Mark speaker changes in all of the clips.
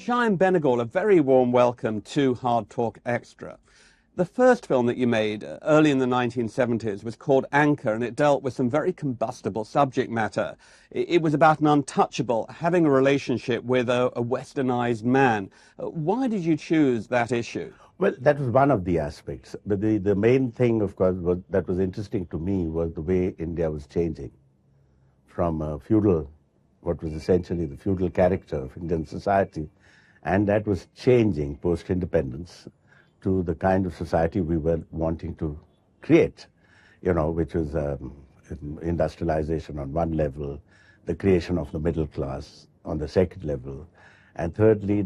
Speaker 1: Cheyenne Benegal, a very warm welcome to Hard Talk Extra. The first film that you made early in the 1970s was called Anchor, and it dealt with some very combustible subject matter. It was about an untouchable having a relationship with a westernized man. Why did you choose that issue?
Speaker 2: Well, that was one of the aspects. But the main thing, of course, that was interesting to me was the way India was changing from a feudal, what was essentially the feudal character of Indian society, and that was changing post-independence to the kind of society we were wanting to create, which was industrialization on one level, the creation of the middle class on the second level, and thirdly,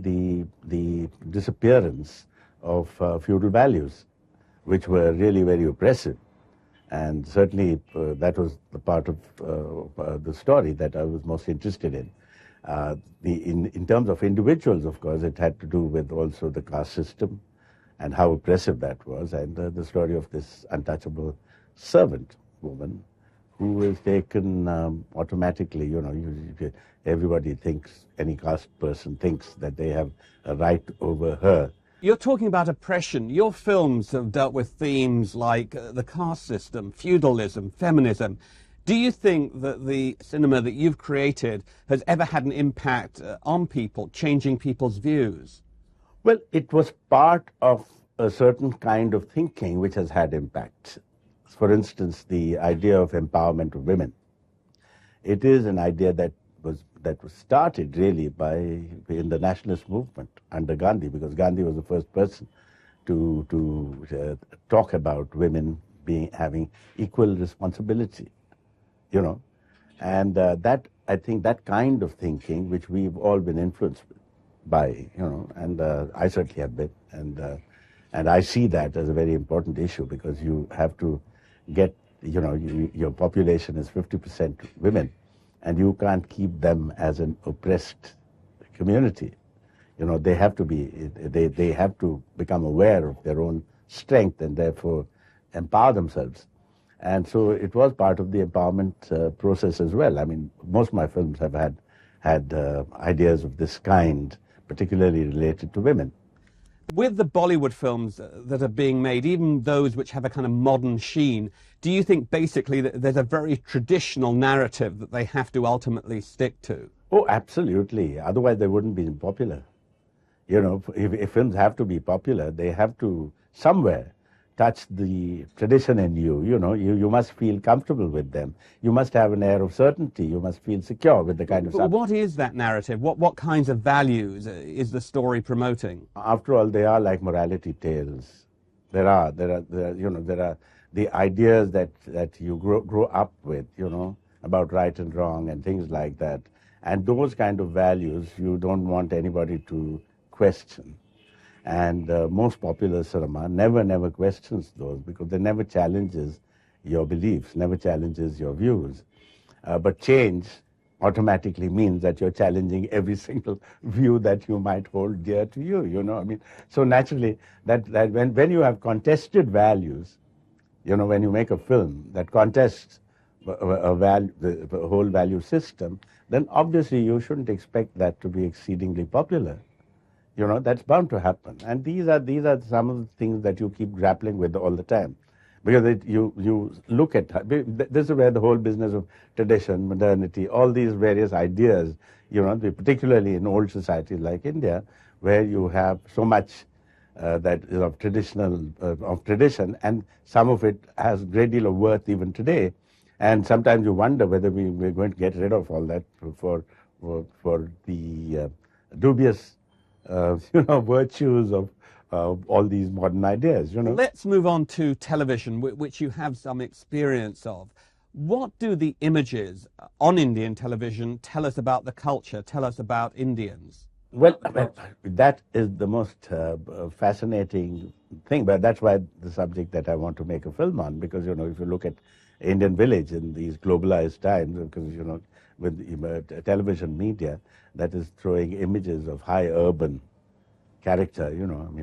Speaker 2: the disappearance of feudal values, which were really very oppressive. And certainly that was the part of the story that I was most interested in. In terms of individuals, of course, it had to do with also the caste system and how oppressive that was, and the story of this untouchable servant woman who is taken automatically. Everybody thinks, any caste person thinks that they have a right over her.
Speaker 1: You're talking about oppression. Your films have dealt with themes like the caste system, feudalism, feminism. Do you think that the cinema that you've created has ever had an impact on people, changing people's views?
Speaker 2: Well, it was part of a certain kind of thinking which has had impact. For instance, the idea of empowerment of women. It is an idea that was started really in the nationalist movement under Gandhi, because Gandhi was the first person to talk about women having equal responsibility. And that, I think, that kind of thinking, which we've all been influenced by, and I certainly have been, and I see that as a very important issue, because you have to get, your population is 50% women, and you can't keep them as an oppressed community. They have to become aware of their own strength and therefore empower themselves. And so it was part of the empowerment process as well. I mean, most of my films have had ideas of this kind, particularly related to women.
Speaker 1: With the Bollywood films that are being made, even those which have a kind of modern sheen, do you think basically that there's a very traditional narrative that they have to ultimately stick to?
Speaker 2: Oh, absolutely. Otherwise they wouldn't be popular. If films have to be popular, they have to somewhere touch the tradition in you. You must feel comfortable with them. You must have an air of certainty. You must feel secure with the kind of stuff.
Speaker 1: What is that narrative? What kinds of values is the story promoting?
Speaker 2: After all, they are like morality tales. There are the ideas that you grow up with, about right and wrong and things like that. And those kind of values you don't want anybody to question. And most popular cinema never questions those, because they never challenges your beliefs, never challenges your views. But change automatically means that you're challenging every single view that you might hold dear to you, So naturally, that when you have contested values, when you make a film that contests the whole value system, then obviously you shouldn't expect that to be exceedingly popular. That's bound to happen. And these are some of the things that you keep grappling with all the time. Because you look at, this is where the whole business of tradition, modernity, all these various ideas, particularly in old societies like India, where you have so much that is of tradition, and some of it has a great deal of worth even today. And sometimes you wonder whether we're going to get rid of all that for the dubious virtues of all these modern ideas.
Speaker 1: Let's move on to television, which you have some experience of. What do the images on Indian television tell us about the culture, tell us about Indians?
Speaker 2: Well, that is the most fascinating thing, but that's why the subject that I want to make a film on, because, if you look at Indian village in these globalized times, because, with television media that is throwing images of high urban character,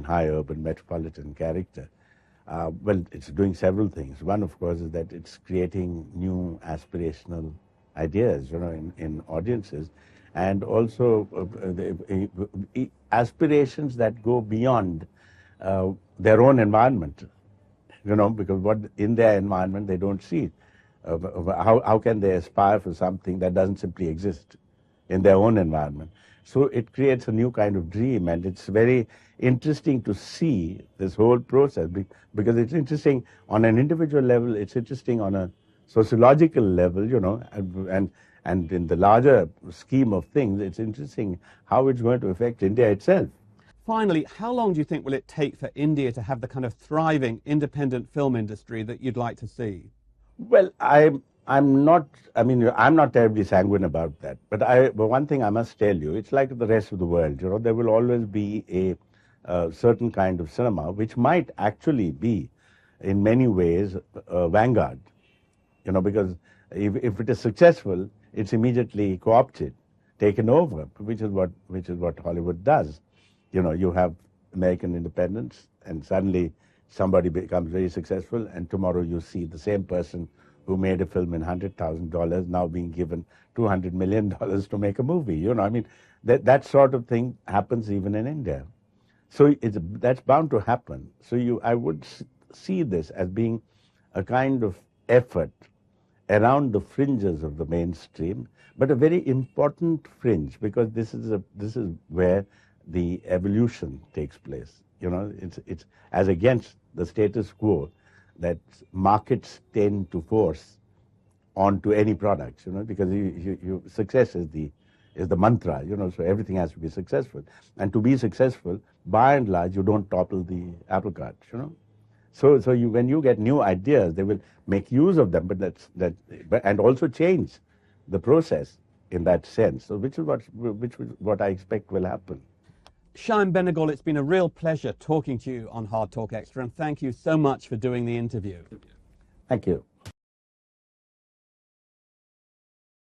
Speaker 2: high urban metropolitan character. Well, it's doing several things. One, of course, is that it's creating new aspirational ideas, in audiences. and also aspirations that go beyond their own environment, because what in their environment they don't see. How can they aspire for something that doesn't simply exist in their own environment? So it creates a new kind of dream, and it's very interesting to see this whole process, because it's interesting on an individual level, it's interesting on a sociological level, and in the larger scheme of things, it's interesting how it's going to affect India itself.
Speaker 1: Finally, how long do you think will it take for India to have the kind of thriving independent film industry that you'd like to see?
Speaker 2: Well, I'm not terribly sanguine about that. But one thing I must tell you, it's like the rest of the world. There will always be a certain kind of cinema which might actually be, in many ways, a vanguard. Because if it is successful, it's immediately co-opted, taken over, which is what Hollywood does. You have American independence, and suddenly somebody becomes very successful, and tomorrow you see the same person who made a film in $100,000 now being given $200 million to make a movie. That sort of thing happens even in India. So that's bound to happen. So I would see this as being a kind of effort around the fringes of the mainstream, but a very important fringe, because this is where the evolution takes place. It's as against the status quo that markets tend to force onto any products, because success is the mantra, so everything has to be successful. And to be successful, by and large, you don't topple the apple cart, So when you get new ideas, they will make use of them, and also change the process in that sense. So which is what I expect will happen.
Speaker 1: Shyam Benegal, it's been a real pleasure talking to you on Hard Talk Extra, and thank you so much for doing the interview.
Speaker 2: Thank you.